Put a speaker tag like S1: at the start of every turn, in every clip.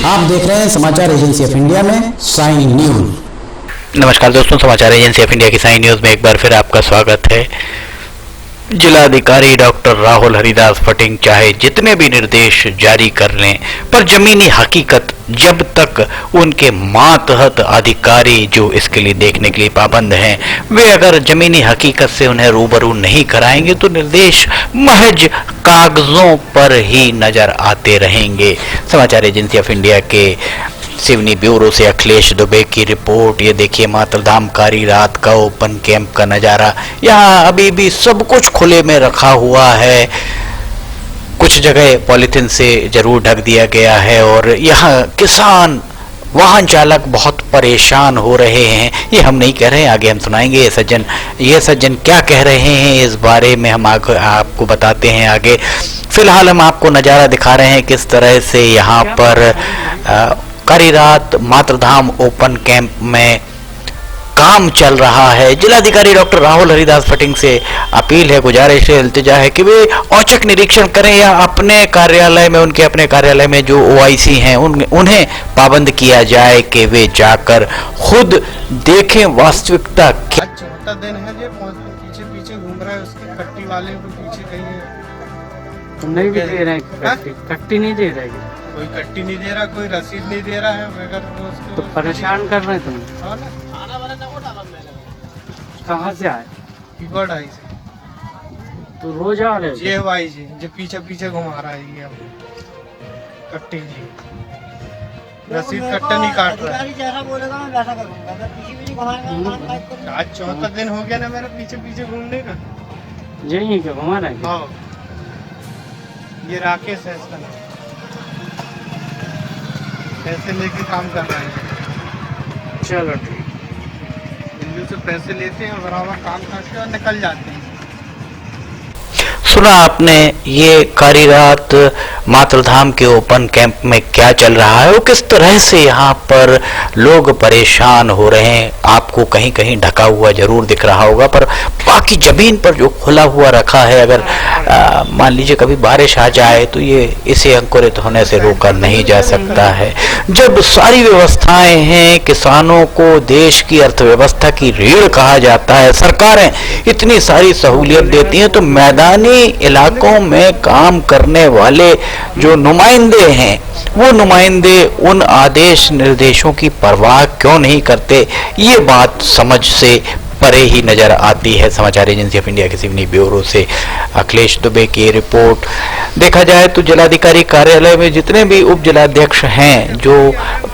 S1: आप देख रहे हैं समाचार एजेंसी ऑफ इंडिया में साइन न्यूज।
S2: नमस्कार दोस्तों, समाचार एजेंसी ऑफ इंडिया की साइन न्यूज में एक बार फिर आपका स्वागत है। जिलाधिकारी डॉक्टर राहुल हरिदास फटिंग चाहे जितने भी निर्देश जारी कर लें, पर जमीनी हकीकत जब तक उनके मातहत अधिकारी जो इसके लिए देखने के लिए पाबंद हैं, वे अगर जमीनी हकीकत से उन्हें रूबरू नहीं कराएंगे तो निर्देश महज कागजों पर ही नजर आते रहेंगे। समाचार एजेंसी ऑफ इंडिया के सिवनी ब्यूरो से अखिलेश दुबे की रिपोर्ट। ये देखिए मातरधाम कारी रात का ओपन कैंप का नज़ारा। यहाँ अभी भी सब कुछ खुले में रखा हुआ है, कुछ जगह पॉलीथिन से जरूर ढक दिया गया है और यहाँ किसान वाहन चालक बहुत परेशान हो रहे हैं। ये हम नहीं कह रहे हैं, आगे हम सुनाएंगे ये सज्जन क्या कह रहे हैं इस बारे में हम आपको बताते हैं आगे। फिलहाल हम आपको नज़ारा दिखा रहे हैं किस तरह से यहाँ पर कारी रात मातरधाम ओपन कैंप में काम चल रहा है। जिलाधिकारी डॉक्टर राहुल हरिदास फटिंग से अपील है, गुजारिश है, इल्तिजा है कि वे औचक निरीक्षण करें या अपने कार्यालय में, उनके अपने कार्यालय में जो OIC हैं उन्हें पाबंद किया जाए कि वे जाकर खुद देखें वास्तविकता क्या।
S3: छोटा दिन है जो पीछे पीछे घूम रहा है, उसके कट्टी वाले को पीछे कहीं
S4: तुम नहीं भी दे रहे हैं, कट्टी नहीं दे रहे,
S3: कोई कट्टी नहीं दे रहा, कोई रसीद नहीं दे रहा है, अगर
S4: तो परेशान कर रहे हैं तुम। कहाँ से आए?
S3: पिपड़ आई से
S4: तो रोज आ रहे हो?
S3: ये भाई जी जो पीछे पीछे घुमा रहा है ये कट्टी जी, रसीद कट्टा नहीं काट रहा है। आज चौथा दिन हो गया ना मेरा पीछे पीछे घूमने का।
S4: यही क्या घुमा रहे हैं?
S3: हाँ, ये राकेश है इसका नाम, पैसे लेके काम कर रहे हैं।
S4: चलो ठीक,
S3: दिल्ली से पैसे लेते हैं और बराबर काम करते हैं और निकल जाते हैं।
S2: सुना आपने ये कारी रात मातरधाम के ओपन कैंप में क्या चल रहा है और किस तरह से यहाँ पर लोग परेशान हो रहे हैं। आपको कहीं कहीं ढका हुआ जरूर दिख रहा होगा, पर बाकी जमीन पर जो खुला हुआ रखा है, अगर मान लीजिए कभी बारिश आ जाए तो ये इसे अंकुरित होने से रोका नहीं जा सकता है। जब सारी व्यवस्थाएं हैं, किसानों को देश की अर्थव्यवस्था की रीढ़ कहा जाता है, सरकारें इतनी सारी सहूलियत देती हैं, तो मैदानी इलाकों में काम करने वाले जो नुमाइंदे हैं, वो नुमाइंदे उन आदेश निर्देशों की परवाह क्यों नहीं करते, ये बात समझ से परे ही नजर आती है। समाचार एजेंसी ऑफ इंडिया के सिवनी ब्यूरो से अखिलेश दुबे की रिपोर्ट। देखा जाए तो जिलाधिकारी कार्यालय में जितने भी उप जिलाध्यक्ष हैं जो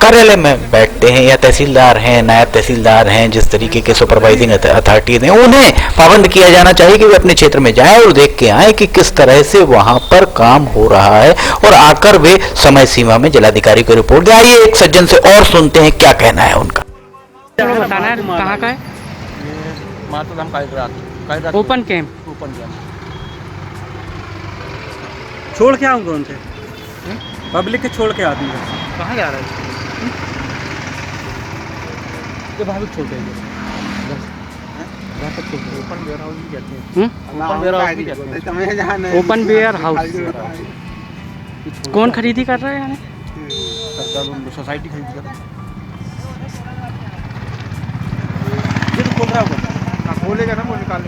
S2: कार्यालय में बैठते हैं या तहसीलदार हैं, नायब तहसीलदार हैं, जिस तरीके के सुपरवाइजिंग अथॉरिटीज हैं, उन्हें पाबंद किया जाना चाहिए कि वे अपने क्षेत्र में जाएं और देख के आए कि किस तरह से वहां पर काम हो रहा है और आकर वे समय सीमा में जिलाधिकारी को रिपोर्ट दें। आइए एक सज्जन से और सुनते हैं क्या कहना है उनका।
S4: बताना है कहाँ का है?
S5: मातरधाम कारी रात
S4: ओपन कैंप।
S5: छोड़ के आऊंगा उनसे, पब्लिक के छोड़ के आदमी
S4: कहाँ जा रहे हैं?
S5: ये भाभी छोड़ देंगे, ओपन वेयर हाउस भी कहते हैं,
S4: ओपन वेयर हाउस। कौन खरीदी कर रहा है? यानी
S5: सोसाइटी खरीदी कर रही है, बोलेगा ना वो निकाल।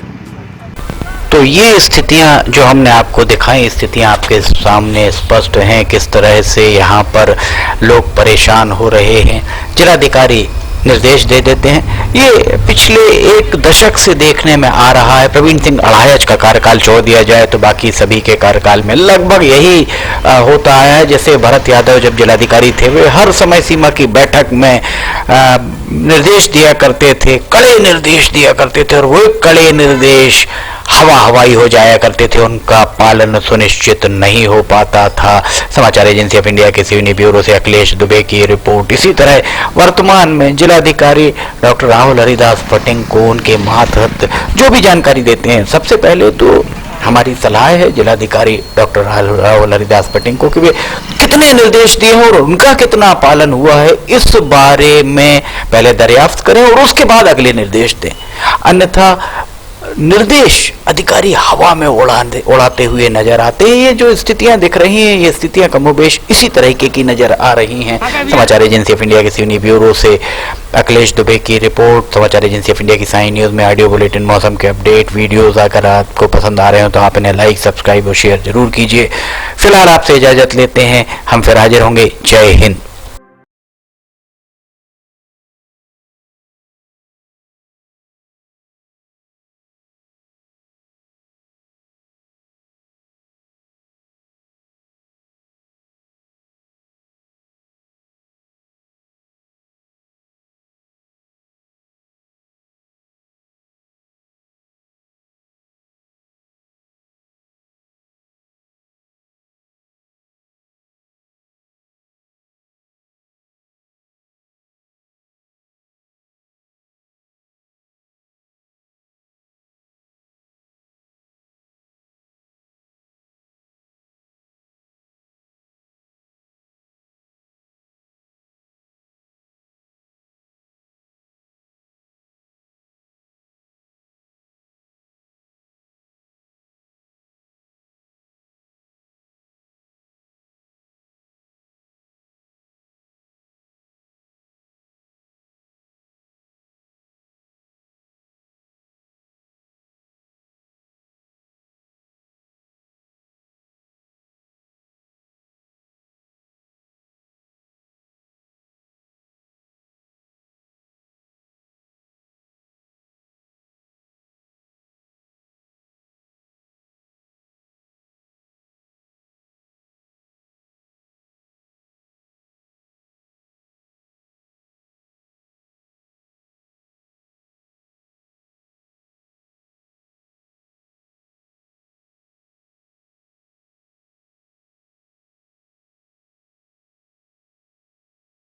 S2: तो ये स्थितियां जो हमने आपको दिखाई, स्थितियां आपके सामने स्पष्ट हैं किस तरह से यहाँ पर लोग परेशान हो रहे हैं। जिलाधिकारी निर्देश दे देते हैं। ये पिछले एक दशक से देखने में आ रहा है। प्रवीण सिंह अढ़ायच का कार्यकाल छोड़ दिया जाए तो बाकी सभी के कार्यकाल में लगभग यही होता है। जैसे भरत यादव जब जिलाधिकारी थे, वे हर समय सीमा की बैठक में निर्देश दिया करते थे, कड़े निर्देश दिया करते थे, और वो कड़े निर्देश हवाई हो जाया करते थे, उनका पालन सुनिश्चित नहीं हो पाता था। समाचार एजेंसी ऑफ इंडिया के सिवनी ब्यूरो से अखिलेश दुबे की रिपोर्ट। इसी तरह वर्तमान में जिलाधिकारी डॉक्टर राहुल हरिदास फटिंग को उनके मातहत जो भी जानकारी देते हैं, सबसे पहले तो हमारी सलाह है जिलाधिकारी डॉक्टर राहुल हरिदास फटिंग को कि वे कितने निर्देश दिए हैं और उनका कितना पालन हुआ है, इस बारे में पहले दरियाफ्त करें और उसके बाद अगले निर्देश दें। अन्यथा निर्देश अधिकारी हवा में उड़ाते हुए नजर आते हैं। ये जो स्थितियां दिख रही हैं, ये स्थितियां कमोबेश इसी तरीके की नजर आ रही हैं। समाचार एजेंसी ऑफ इंडिया के सिवनी ब्यूरो से अखिलेश दुबे की रिपोर्ट। समाचार एजेंसी ऑफ इंडिया की साइन न्यूज में ऑडियो बुलेटिन, मौसम के अपडेट, वीडियोस अगर आपको पसंद आ रहे हो तो आप इन्हें लाइक, सब्सक्राइब और शेयर जरूर कीजिए। फिलहाल आपसे इजाजत लेते हैं, हम फिर हाजिर होंगे। जय हिंद।